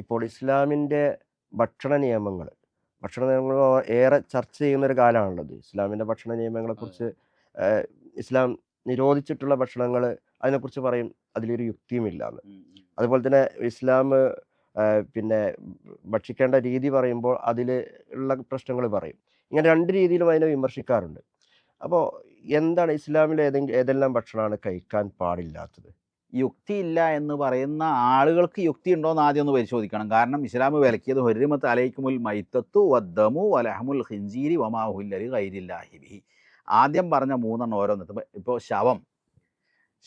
ഇപ്പോൾ ഇസ്ലാമിൻ്റെ ഭക്ഷണ നിയമങ്ങൾ ഭക്ഷണ നിയമങ്ങൾ ഏറെ ചർച്ച ചെയ്യുന്നൊരു കാലമാണുള്ളത്. ഇസ്ലാമിൻ്റെ ഭക്ഷണ അതെ. നിയമങ്ങളെക്കുറിച്ച് ഇസ്ലാം നിരോധിച്ചിട്ടുള്ള ഭക്ഷണങ്ങൾ അതിനെക്കുറിച്ച് പറയും അതിലൊരു യുക്തിയുമില്ലാന്ന്. ഉം, ഉം. അതുപോലെ തന്നെ ഇസ്ലാം പിന്നെ ഭക്ഷിക്കേണ്ട രീതി പറയുമ്പോൾ അതിൽ ഉള്ള പ്രശ്നങ്ങൾ പറയും. ഇങ്ങനെ രണ്ട് രീതിയിലും അതിനെ വിമർശിക്കാറുണ്ട്. അപ്പോൾ എന്താണ് ഇസ്ലാമിൽ ഏതെല്ലാം ഭക്ഷണമാണ് കഴിക്കാൻ പാടില്ലാത്തത്? യുക്തിയില്ല എന്ന് പറയുന്ന ആളുകൾക്ക് യുക്തി ഉണ്ടോ എന്ന് ആദ്യം ഒന്ന് പരിശോധിക്കണം. കാരണം ഇസ്ലാം വിലക്കിയത് ഹുർരിമത്ത് അലൈക്കുമുൽ മൈത്തത്തു വദ്ദമു വലഹമുൽ ഖിൻസീരി വമാ ഉഹില്ല ലിഗൈരില്ലാഹി ബിഹി. ആദ്യം പറഞ്ഞ മൂന്നെണ്ണം ഓരോന്ന്. ഇപ്പോൾ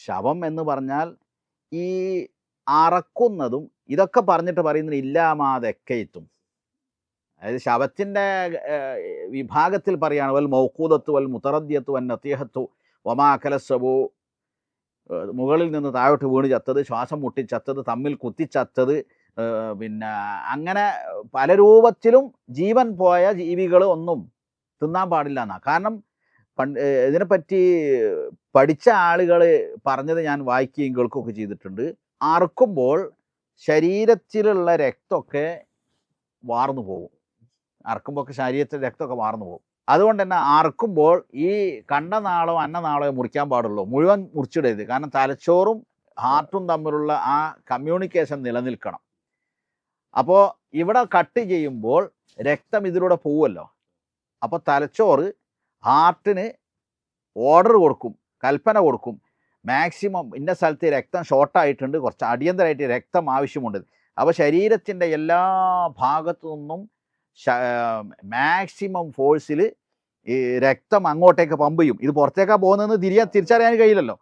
ശവം എന്ന് പറഞ്ഞാൽ ഈ അറക്കുന്നതും ഇതൊക്കെ പറഞ്ഞിട്ട് പറയുന്നത് ഇല്ലാമാതെക്കയത്തും, അതായത് ശവത്തിൻ്റെ വിഭാഗത്തിൽ പറയാണ് വൽ മൗക്കൂദത്ത് വൽ മുത്തറദ്യത്ത് വൻ നത്തിയഹത്തു വമാ കലസബു, മുകളിൽ നിന്ന് താഴോട്ട് വീണ് ചത്തത്, ശ്വാസം മുട്ടി ചത്തത്, തമ്മിൽ കുത്തി ചത്തത്, പിന്നെ അങ്ങനെ പല രൂപത്തിലും ജീവൻ പോയ ജീവികൾ ഒന്നും തിന്നാൻ പാടില്ല എന്നാണ്. കാരണം ഇതിനെപ്പറ്റി പഠിച്ച ആളുകൾ പറഞ്ഞത് ഞാൻ വായിക്കുകയും കേൾക്കുകയൊക്കെ ചെയ്തിട്ടുണ്ട്. അറുക്കുമ്പോൾ ശരീരത്തിലുള്ള രക്തമൊക്കെ വാർന്നു പോകും. അറക്കുമ്പോൾ ശരീരത്തിലെ രക്തമൊക്കെ വാർന്നു പോകും. അതുകൊണ്ട് തന്നെ അറക്കുമ്പോൾ ഈ കണ്ടനാളോ അന്നനാളോ മുറിക്കാൻ പാടുള്ളൂ, മുഴുവൻ മുറിച്ചിടരുത്. കാരണം തലച്ചോറും ഹാർട്ടും തമ്മിലുള്ള ആ കമ്മ്യൂണിക്കേഷൻ നിലനിൽക്കണം. അപ്പോൾ ഇവിടെ കട്ട് ചെയ്യുമ്പോൾ രക്തം ഇതിലൂടെ പോവുമല്ലോ. അപ്പോൾ തലച്ചോറ് ഹാർട്ടിന് ഓർഡർ കൊടുക്കും, കൽപ്പന കൊടുക്കും, മാക്സിമം ഇന്ന സ്ഥലത്ത് രക്തം ഷോർട്ടായിട്ടുണ്ട്, കുറച്ച് അടിയന്തരമായിട്ട് രക്തം ആവശ്യമുണ്ട്. അപ്പോൾ ശരീരത്തിൻ്റെ എല്ലാ ഭാഗത്തു നിന്നും മാക്സിമം ഫോഴ്സിൽ ഈ രക്തം അങ്ങോട്ടേക്ക് പമ്പ് ചെയ്യും. ഇത് പുറത്തേക്കാണ് പോകുന്നതെന്ന് തിരിച്ചറിയാൻ കഴിയില്ലല്ലോ,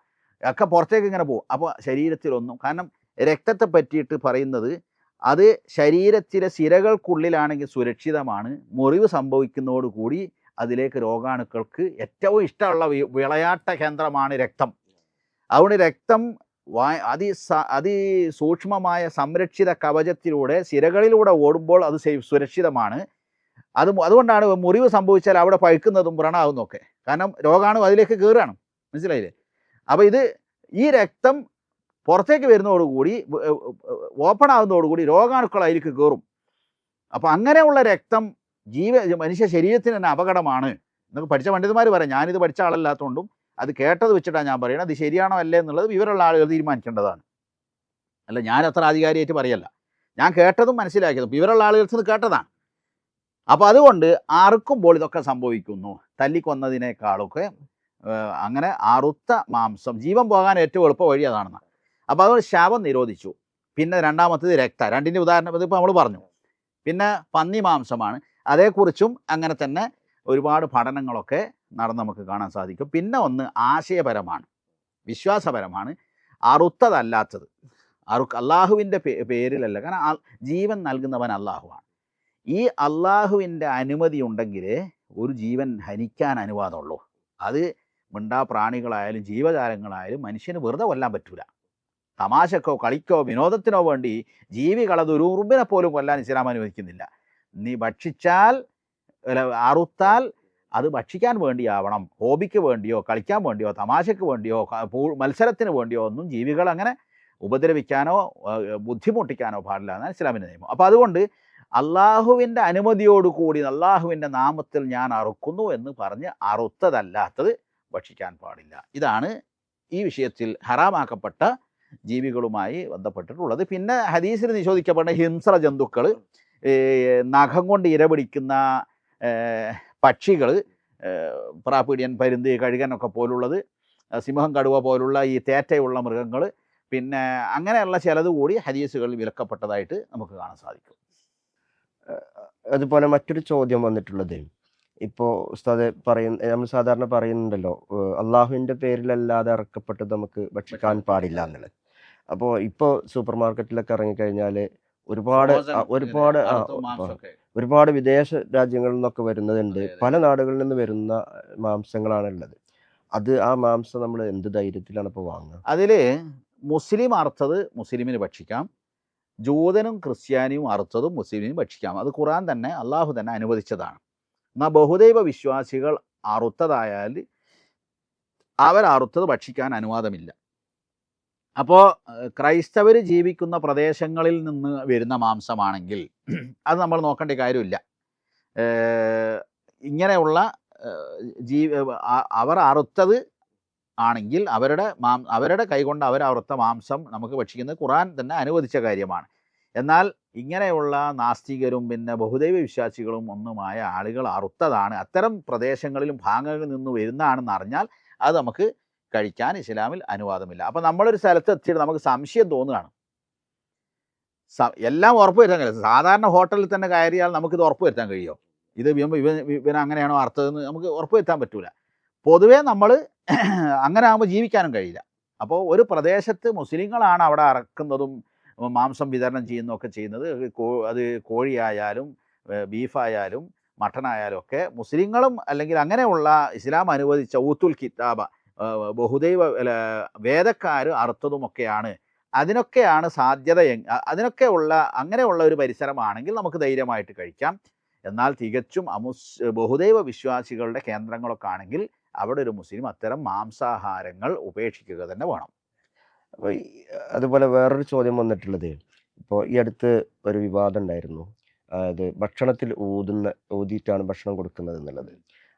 ഒക്കെ പുറത്തേക്ക് ഇങ്ങനെ പോകും. അപ്പോൾ ശരീരത്തിലൊന്നും, കാരണം രക്തത്തെ പറ്റിയിട്ട് പറയുന്നത് അത് ശരീരത്തിലെ സിരകൾക്കുള്ളിലാണെങ്കിൽ സുരക്ഷിതമാണ്, മുറിവ് സംഭവിക്കുന്നതോടുകൂടി അതിലേക്ക് രോഗാണുക്കൾക്ക് ഏറ്റവും ഇഷ്ടമുള്ള വിളയാട്ട കേന്ദ്രമാണ് രക്തം. അതുകൊണ്ട് രക്തം അതിസൂക്ഷ്മമായ സംരക്ഷിത കവചത്തിലൂടെ സിരകളിലൂടെ ഓടുമ്പോൾ അത് സുരക്ഷിതമാണ്. അതുകൊണ്ടാണ് മുറിവ് സംഭവിച്ചാൽ അവിടെ പഴുക്കുന്നതും വ്രണമാകുന്നതൊക്കെ. കാരണം രോഗാണു അതിലേക്ക് കയറുകയാണ്, മനസ്സിലായില്ലേ? അപ്പോൾ ഈ രക്തം പുറത്തേക്ക് വരുന്നതോടുകൂടി, ഓപ്പൺ ആകുന്നതോടുകൂടി രോഗാണുക്കൾ അതിലേക്ക് കയറും. അപ്പോൾ അങ്ങനെയുള്ള രക്തം മനുഷ്യ ശരീരത്തിന് തന്നെ അപകടമാണ് എന്നൊക്കെ പഠിച്ച പണ്ഡിതന്മാർ പറയാം. ഞാനിത് പഠിച്ച ആളല്ലാത്തതുകൊണ്ടും അത് കേട്ടത് വെച്ചിട്ടാണ് ഞാൻ പറയുന്നത്. അത് ശരിയാണോ അല്ലേ എന്നുള്ളത് വിവരമുള്ള ആളുകൾ തീരുമാനിക്കേണ്ടതാണ്. അല്ല, ഞാൻ അത്ര ആധികാരികമായിട്ട് പറയല്ല, ഞാൻ കേട്ടതും മനസ്സിലാക്കിയതും വിവരമുള്ള ആളുകൾക്ക് ഇത് കേട്ടതാണ്. അപ്പോൾ അതുകൊണ്ട് അറുക്കുമ്പോൾ ഇതൊക്കെ സംഭവിക്കുന്നു. തല്ലിക്കൊന്നതിനേക്കാളൊക്കെ അങ്ങനെ അറുത്ത മാംസം, ജീവൻ പോകാൻ ഏറ്റവും എളുപ്പ വഴി അതാണെന്ന്. അപ്പോൾ അതുകൊണ്ട് ശവം നിരോധിച്ചു. പിന്നെ രണ്ടാമത്തേത് രക്തം, രണ്ടിൻ്റെ ഉദാഹരണം ഇതിപ്പോൾ നമ്മൾ പറഞ്ഞു. പിന്നെ പന്നി മാംസമാണ്, അതേക്കുറിച്ചും അങ്ങനെ തന്നെ ഒരുപാട് പഠനങ്ങളൊക്കെ നടന്ന് നമുക്ക് കാണാൻ സാധിക്കും. പിന്നെ ഒന്ന് ആശയപരമാണ്, വിശ്വാസപരമാണ്. അറുത്തതല്ലാത്തത്, അള്ളാഹുവിൻ്റെ പേരിലല്ല. കാരണം ജീവൻ നൽകുന്നവൻ അള്ളാഹുവാണ്. ഈ അള്ളാഹുവിൻ്റെ അനുമതി ഉണ്ടെങ്കിൽ ഒരു ജീവൻ ഹനിക്കാൻ അനുവാദമുള്ളൂ. അത് പ്രാണികളായാലും ജീവജാലങ്ങളായാലും മനുഷ്യന് വെറുതെ കൊല്ലാൻ പറ്റൂല. തമാശക്കോ കളിക്കോ വിനോദത്തിനോ വേണ്ടി ജീവികളത് ഒരു ഉറുമ്പിനെ പോലും കൊല്ലാൻ ഇസ്ലാം അനുവദിക്കുന്നില്ല. നീ ഭക്ഷിച്ചാൽ, അറുത്താൽ അത് ഭക്ഷിക്കാൻ വേണ്ടിയാവണം. ഹോബിക്ക് വേണ്ടിയോ കളിക്കാൻ വേണ്ടിയോ തമാശയ്ക്ക് വേണ്ടിയോ മത്സരത്തിന് വേണ്ടിയോ ഒന്നും ജീവികൾ അങ്ങനെ ഉപദ്രവിക്കാനോ ബുദ്ധിമുട്ടിക്കാനോ പാടില്ല എന്നാണ് ഇസ്ലാമിൻ്റെ നിയമം. അപ്പോൾ അതുകൊണ്ട് അള്ളാഹുവിൻ്റെ അനുമതിയോടുകൂടി അള്ളാഹുവിൻ്റെ നാമത്തിൽ ഞാൻ അറുക്കുന്നു എന്ന് പറഞ്ഞ് അറുത്തതല്ലാത്തത് ഭക്ഷിക്കാൻ പാടില്ല. ഇതാണ് ഈ വിഷയത്തിൽ ഹറാമാക്കപ്പെട്ട ജീവികളുമായി ബന്ധപ്പെട്ടിട്ടുള്ളത്. പിന്നെ ഹദീസിൽ നിഷേധിക്കപ്പെട്ട ഹിംസ്ര ജന്തുക്കൾ, നഖം കൊണ്ട് ഇരപിടിക്കുന്ന പക്ഷികൾ, പ്രാപ്പീഡിയൻ, പരുന്ത്, കഴുകനൊക്കെ പോലുള്ളത്, സിംഹം, കടുവ പോലുള്ള ഈ തേറ്റയുള്ള മൃഗങ്ങൾ, പിന്നെ അങ്ങനെയുള്ള ചിലത് കൂടി ഹദീസുകളിൽ വിലക്കപ്പെട്ടതായിട്ട് നമുക്ക് കാണാൻ സാധിക്കും. അതുപോലെ മറ്റൊരു ചോദ്യം വന്നിട്ടുള്ളത്, ഇപ്പോൾ ഉസ്താദ് നമ്മൾ സാധാരണ പറയുന്നുണ്ടല്ലോ, അള്ളാഹുവിൻ്റെ പേരിലല്ലാതെ ഇറക്കപ്പെട്ടത് നമുക്ക് ഭക്ഷിക്കാൻ പാടില്ല എന്നുള്ളത്. അപ്പോൾ ഇപ്പോൾ സൂപ്പർ മാർക്കറ്റിലൊക്കെ ഇറങ്ങിക്കഴിഞ്ഞാൽ ഒരുപാട് വിദേശ രാജ്യങ്ങളിൽ നിന്നൊക്കെ വരുന്നതുണ്ട്. പല നാടുകളിൽ നിന്ന് വരുന്ന മാംസങ്ങളാണുള്ളത്. ആ മാംസം നമ്മൾ എന്ത് ധൈര്യത്തിലാണ് ഇപ്പോൾ വാങ്ങുക? അതിൽ മുസ്ലിം അറുത്തത് മുസ്ലിമിന് ഭക്ഷിക്കാം, ജൂതനും ക്രിസ്ത്യാനിയും അറുത്തതും മുസ്ലിമിനും ഭക്ഷിക്കാം. അത് ഖുർആൻ തന്നെ, അള്ളാഹു തന്നെ അനുവദിച്ചതാണ്. എന്നാൽ ബഹുദൈവ വിശ്വാസികൾ അറുത്തതായാൽ അവരറുത്തത് ഭക്ഷിക്കാൻ അനുവാദമില്ല. അപ്പോൾ ക്രൈസ്തവർ ജീവിക്കുന്ന പ്രദേശങ്ങളിൽ നിന്ന് വരുന്ന മാംസമാണെങ്കിൽ അത് നമ്മൾ നോക്കേണ്ട കാര്യമില്ല. ഇങ്ങനെയുള്ള അവർ അറുത്തത് ആണെങ്കിൽ അവരുടെ കൈകൊണ്ട് അവർ അറുത്ത മാംസം നമുക്ക് ഭക്ഷിക്കുന്നത് ഖുർആൻ തന്നെ അനുവദിച്ച കാര്യമാണ്. എന്നാൽ ഇങ്ങനെയുള്ള നാസ്തികരും പിന്നെ ബഹുദൈവ വിശ്വാസികളും ഒന്നുമായ ആളുകൾ അറുത്തതാണ്, അത്തരം പ്രദേശങ്ങളിലും ഭാഗങ്ങളിൽ നിന്ന് വരുന്നതാണെന്ന് അറിഞ്ഞാൽ അത് നമുക്ക് കഴിക്കാൻ ഇസ്ലാമിൽ അനുവാദമില്ല. അപ്പം നമ്മളൊരു സ്ഥലത്ത് എത്തിയിട്ട് നമുക്ക് സംശയം തോന്നുകയാണ്, എല്ലാം ഉറപ്പ് വരുത്താൻ കഴിയും. സാധാരണ ഹോട്ടലിൽ തന്നെ കയറിയാൽ നമുക്കിത് ഉറപ്പ് വരുത്താൻ കഴിയുമോ? ഇത് ഇവൻ അങ്ങനെയാണോ അർത്ഥമെന്ന് നമുക്ക് ഉറപ്പ് വരുത്താൻ പറ്റൂല. പൊതുവേ നമ്മൾ അങ്ങനെ ആകുമ്പോൾ ജീവിക്കാനും കഴിയില്ല. അപ്പോൾ ഒരു പ്രദേശത്ത് മുസ്ലിങ്ങളാണ് അവിടെ അറക്കുന്നതും മാംസം വിതരണം ചെയ്യുന്നതൊക്കെ ചെയ്യുന്നത്. അത് കോഴിയായാലും ബീഫായാലും മട്ടനായാലും ഒക്കെ മുസ്ലിങ്ങളും അല്ലെങ്കിൽ അങ്ങനെയുള്ള ഇസ്ലാം അനുവദിച്ച ഊത്തുൽ കിതാബ ബഹുദൈവ വേദക്കാർ അറുത്തതുമൊക്കെയാണ്. അതിനൊക്കെയാണ് സാധ്യത. അങ്ങനെയുള്ള ഒരു പരിസരമാണെങ്കിൽ നമുക്ക് ധൈര്യമായിട്ട് കഴിക്കാം. എന്നാൽ തികച്ചും ബഹുദൈവ വിശ്വാസികളുടെ കേന്ദ്രങ്ങളൊക്കെ ആണെങ്കിൽ അവിടെ ഒരു മുസ്ലിം അത്തരം മാംസാഹാരങ്ങൾ ഉപേക്ഷിക്കുക തന്നെ വേണം. അപ്പോൾ അതുപോലെ വേറൊരു ചോദ്യം വന്നിട്ടുള്ളത്, ഇപ്പോൾ ഈ അടുത്ത് ഒരു വിവാദം ഉണ്ടായിരുന്നു, അതായത് ഭക്ഷണത്തിൽ ഊതിയിട്ടാണ് ഭക്ഷണം കൊടുക്കുന്നത് എന്നുള്ളത്.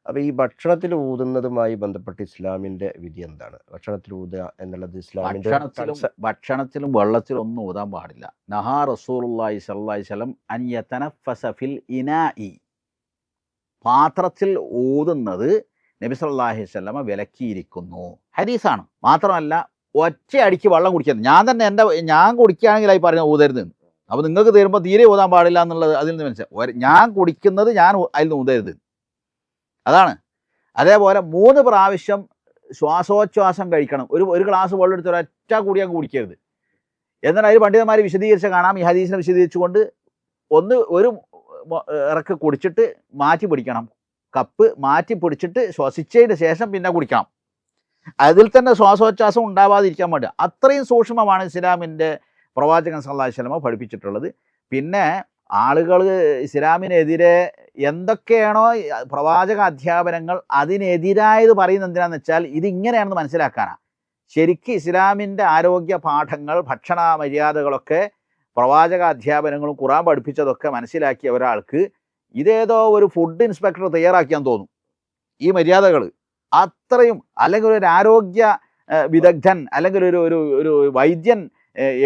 അപ്പോൾ ഈ ഭക്ഷണത്തിൽ ഊതുന്നതുമായി ബന്ധപ്പെട്ട് ഇസ്ലാമിൻ്റെ വിധി എന്താണ്? ഭക്ഷണത്തിൽ ഊതുക എന്നുള്ളത് ഇസ്ലാമിൻ്റെ ഭക്ഷണത്തിലും വെള്ളത്തിലും ഒന്നും ഊതാൻ പാടില്ല. നഹാ റസൂലുള്ളാഹി സ്വല്ലല്ലാഹി അലൈഹി വസല്ലം അൻ യതനഫസ ഫിൽ ഇനാഇ, പാത്രത്തിൽ ഊതുന്നത് നബി സല്ലല്ലാഹു അലൈഹി വസല്ലം വിലക്കിയിരിക്കുന്നു. ഹദീസാണ്. മാത്രമല്ല ഒറ്റയടിക്ക് വെള്ളം കുടിക്കുന്നത്. ഞാൻ കുടിക്കുകയാണെങ്കിൽ ആയി പറഞ്ഞ ഊതരുത്. അപ്പോൾ നിങ്ങൾക്ക് തരുമ്പോൾ തീരെ ഊതാൻ പാടില്ല എന്നുള്ളത് അതിൽ നിന്ന് മനസ്സിലായി. ഞാൻ കുടിക്കുന്നത് ഞാൻ അതിൽ നിന്ന് ഊതരുത്, അതാണ്. അതേപോലെ 3 പ്രാവശ്യം ശ്വാസോച്ഛ്വാസം കഴിക്കണം. ഒരു ഗ്ലാസ് വെള്ളം എടുത്ത് ഒരൊറ്റ കൂടി അങ്ങ് കുടിക്കരുത്. എന്നാൽ അതിൽ പണ്ഡിതന്മാർ വിശദീകരിച്ച കാണാം. ഈ ഹദീസിനെ വിശദീകരിച്ചുകൊണ്ട് ഒരു ഇറക്ക് കുടിച്ചിട്ട് മാറ്റി പിടിക്കണം, കപ്പ് മാറ്റി പിടിച്ചിട്ട് ശ്വസിച്ചതിന് ശേഷം പിന്നെ കുടിക്കണം. അതിൽ തന്നെ ശ്വാസോച്ഛ്വാസം ഉണ്ടാവാതിരിക്കാൻ വേണ്ടി അത്രയും സൂക്ഷ്മമാണ് ഇസ്ലാമിൻ്റെ പ്രവാചകൻ സല്ലല്ലാഹു അലൈഹി വസല്ലം പഠിപ്പിച്ചിട്ടുള്ളത്. പിന്നെ ആളുകൾ ഇസ്ലാമിനെതിരെ എന്തൊക്കെയാണോ പ്രവാചക അധ്യാപനങ്ങൾ അതിനെതിരായത് പറയുന്നത് എന്തിനാന്ന് വെച്ചാൽ ഇതിങ്ങനെയാണെന്ന് മനസ്സിലാക്കാനാണ്. ശരിക്കും ഇസ്ലാമിൻ്റെ ആരോഗ്യ പാഠങ്ങൾ, ഭക്ഷണ മര്യാദകളൊക്കെ പ്രവാചക അധ്യാപനങ്ങളും ഖുർആൻ പഠിപ്പിച്ചതൊക്കെ മനസ്സിലാക്കിയ ഒരാൾക്ക് ഇതേതോ ഒരു ഫുഡ് ഇൻസ്പെക്ടർ തയ്യാറാക്കിയാന്ന് തോന്നും ഈ മര്യാദകൾ. അത്രയും, അല്ലെങ്കിൽ ഒരു ആരോഗ്യ വിദഗ്ധൻ അല്ലെങ്കിൽ ഒരു വൈദ്യൻ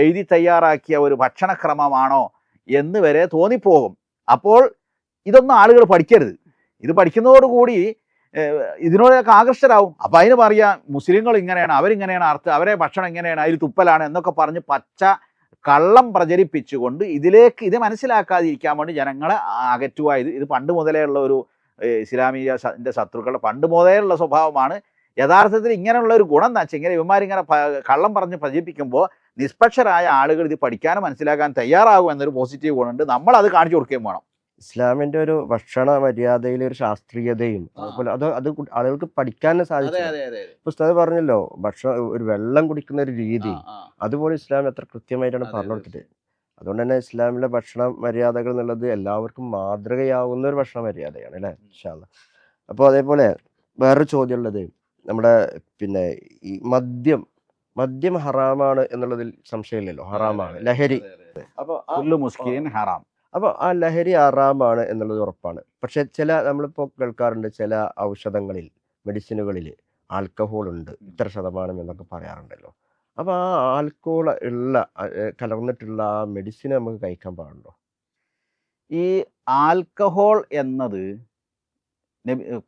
എഴുതി തയ്യാറാക്കിയ ഒരു ഭക്ഷണക്രമമാണോ എന്ന് വരെ തോന്നിപ്പോകും. അപ്പോൾ ഇതൊന്നും ആളുകൾ പഠിക്കരുത്. ഇത് പഠിക്കുന്നതോടുകൂടി ഇതിനോടൊക്കെ ആകർഷകരാകും. അപ്പം അതിന് പറയാം മുസ്ലിങ്ങൾ ഇങ്ങനെയാണ്, അവരിങ്ങനെയാണ് അവരെ ഭക്ഷണം ഇങ്ങനെയാണ്, അതിൽ തുപ്പലാണ് എന്നൊക്കെ പറഞ്ഞ് പച്ച കള്ളം പ്രചരിപ്പിച്ചുകൊണ്ട് ഇത് മനസ്സിലാക്കാതിരിക്കാൻ വേണ്ടി ജനങ്ങളെ അകറ്റുക. ഇത് പണ്ട് മുതലേ ഉള്ള ഒരു ഇസ്ലാമിൻ്റെ ശത്രുക്കളുടെ പണ്ട് മുതലേ ഉള്ള സ്വഭാവമാണ്. യഥാർത്ഥത്തിൽ ഇങ്ങനെയുള്ള ഒരു ഗുണം എന്താ വെച്ചാൽ, ഇങ്ങനെ ഇവന്മാരിങ്ങനെ കള്ളം പറഞ്ഞ് പ്രചരിപ്പിക്കുമ്പോൾ നിഷ്പക്ഷരായ ആളുകൾ ഇത് പഠിക്കാനും മനസ്സിലാക്കാൻ തയ്യാറാകും എന്നൊരു പോസിറ്റീവ് ഗുണമുണ്ട്. നമ്മൾ അത് കാണിച്ചു കൊടുക്കുകയും വേണം. ഇസ്ലാമിൻ്റെ ഒരു ഭക്ഷണ മര്യാദയിലെ ഒരു ശാസ്ത്രീയതയും അതുപോലെ അത് ആളുകൾക്ക് പഠിക്കാൻ സാധിച്ചു. ഉസ്താദ് പറഞ്ഞല്ലോ, ഒരു വെള്ളം കുടിക്കുന്ന ഒരു രീതി, അതുപോലെ ഇസ്ലാം എത്ര കൃത്യമായിട്ടാണ് പറഞ്ഞു കൊടുത്തിട്ട്. അതുകൊണ്ട് തന്നെ ഇസ്ലാമിലെ ഭക്ഷണ മര്യാദകൾ എന്നുള്ളത് എല്ലാവർക്കും മാതൃകയാവുന്ന ഒരു ഭക്ഷണ മര്യാദയാണ് അല്ലേ? ഇൻഷാ അല്ലാഹ്. അപ്പോൾ അതേപോലെ വേറൊരു ചോദ്യം ഉള്ളത്, നമ്മുടെ പിന്നെ ഈ മദ്യം ഹറാമാണ് എന്നുള്ളതിൽ സംശയമില്ലല്ലോ. ഹറാമാണ്, ലഹരി. അപ്പോൾ ആ ലഹരി ഹറാമാണ് എന്നുള്ളത് ഉറപ്പാണ്. പക്ഷെ നമ്മളിപ്പോൾ കേൾക്കാറുണ്ട്, ചില ഔഷധങ്ങളിൽ, മെഡിസിനുകളിൽ ആൽക്കഹോൾ ഉണ്ട്, ഇത്ര ശതമാനം എന്നൊക്കെ പറയാറുണ്ടല്ലോ. അപ്പോൾ ആ ആൽക്കഹോൾ കലർന്നിട്ടുള്ള ആ മെഡിസിൻ നമുക്ക് കഴിക്കാൻ പാടുണ്ടോ? ഈ ആൽക്കഹോൾ എന്നത്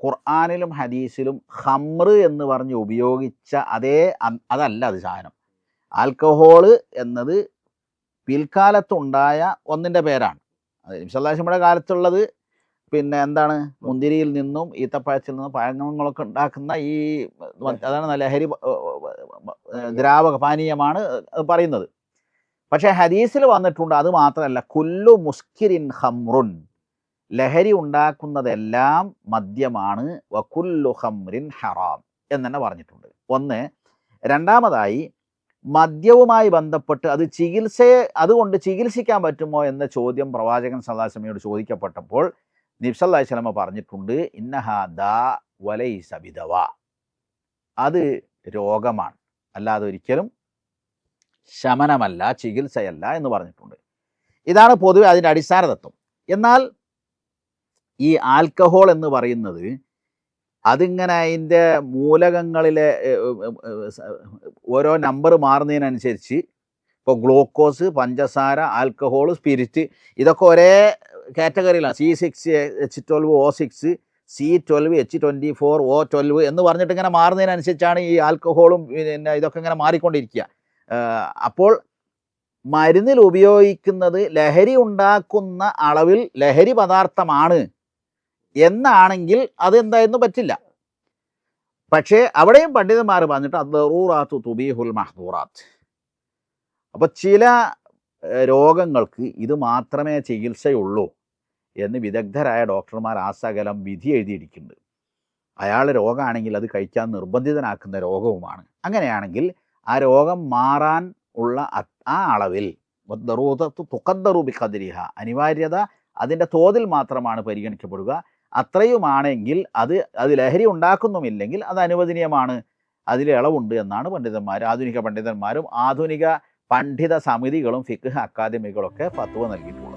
ഖുർആനിലും ഹദീസിലും ഖംറ് എന്ന് പറഞ്ഞ് ഉപയോഗിച്ച അതല്ല അത് സാധനം. ആൽക്കഹോള് എന്നത് പിൽക്കാലത്തുണ്ടായ ഒന്നിൻ്റെ പേരാണ്. അത് നബി സല്ലല്ലാഹു അലൈഹി വസല്ലമയുടെ കാലത്തുള്ളത് പിന്നെ എന്താണ്, മുന്തിരിയിൽ നിന്നും ഈത്തപ്പഴത്തിൽ നിന്നും പഴങ്ങളൊക്കെ ഉണ്ടാക്കുന്ന അതാണ് ലഹരി ദ്രാവക പാനീയമാണ് പറയുന്നത്. പക്ഷേ ഹദീസിൽ വന്നിട്ടുണ്ട് അത് മാത്രമല്ല, കുല്ലു മുസ്കിരിൻ ഖംറുൻ, ലഹരി ഉണ്ടാക്കുന്നതെല്ലാം മദ്യമാണ്, വകുല്ലു ഖംറിൻ ഹറാം എന്ന് തന്നെ പറഞ്ഞിട്ടുണ്ട്. ഒന്ന്. രണ്ടാമതായി, മദ്യവുമായി ബന്ധപ്പെട്ട് അതുകൊണ്ട് ചികിത്സിക്കാൻ പറ്റുമോ എന്ന ചോദ്യം പ്രവാചകൻ സല്ലല്ലാഹു അലൈഹി വസല്ലമയോട് ചോദിക്കപ്പെട്ടപ്പോൾ നബി സല്ലല്ലാഹു അലൈഹി വസല്ലമ പറഞ്ഞിട്ടുണ്ട്, ഇന്നഹാ ദാ വലൈസ ബിദവാ, അത് രോഗമാണ്, അല്ലാതെ ഒരിക്കലും ശമനമല്ല, ചികിത്സയല്ല എന്ന് പറഞ്ഞിട്ടുണ്ട്. ഇതാണ് പൊതുവെ അതിൻ്റെ അടിസ്ഥാന തത്വം. എന്നാൽ ഈ ആൽക്കഹോൾ എന്ന് പറയുന്നത് അതിങ്ങനെ അതിൻ്റെ മൂലകങ്ങളിലെ ഓരോ നമ്പർ മാറുന്നതിനനുസരിച്ച് ഇപ്പോൾ ഗ്ലൂക്കോസ്, പഞ്ചസാര, ആൽക്കഹോൾ, സ്പിരിറ്റ് ഇതൊക്കെ ഒരേ കാറ്റഗറിയിലാണ്. C6H12O6, C12H24O12 എന്ന് പറഞ്ഞിട്ട് ഇങ്ങനെ മാറുന്നതിനനുസരിച്ചാണ് ഈ ആൽക്കഹോളും പിന്നെ ഇതൊക്കെ ഇങ്ങനെ മാറിക്കൊണ്ടിരിക്കുക. അപ്പോൾ മരുന്നിൽ ഉപയോഗിക്കുന്നത് ലഹരി ഉണ്ടാക്കുന്ന അളവിൽ ലഹരി പദാർത്ഥമാണ് എന്നാണെങ്കിൽ അതെന്തായെന്ന് പറ്റില്ല. പക്ഷേ അവിടെയും പണ്ഡിതന്മാർ പറഞ്ഞിട്ട് അദ്ദറൂറാത്തു തുബീഹുൽ മഹ്ദൂറാത്ത്. അപ്പോൾ ചില രോഗങ്ങൾക്ക് ഇത് മാത്രമേ ചികിത്സയുള്ളൂ എന്ന് വിദഗ്ധരായ ഡോക്ടർമാർ ആസകലം വിധി എഴുതിയിരിക്കുന്നുണ്ട്. അയാളുടെ രോഗമാണെങ്കിൽ അത് കഴിക്കാൻ നിർബന്ധിതനാക്കുന്ന രോഗവുമാണ്. അങ്ങനെയാണെങ്കിൽ ആ രോഗം മാറാൻ ഉള്ള ആ അളവിൽ തുഖദ്ദറു ബിഖദ്രിഹ, അനിവാര്യത അതിൻ്റെ തോതിൽ മാത്രമാണ് പരിഗണിക്കപ്പെടുക. അത്രയുമാണെങ്കിൽ അത് ലഹരി ഉണ്ടാക്കുന്നുമില്ലെങ്കിൽ അത് അനുവദനീയമാണ്, അതിൽ ഇളവുണ്ട് എന്നാണ് ആധുനിക പണ്ഡിതന്മാരും ആധുനിക പണ്ഡിത സമിതികളും ഫിഖ് അക്കാദമികളൊക്കെ ഫത്വ നൽകിയിട്ടുള്ളത്.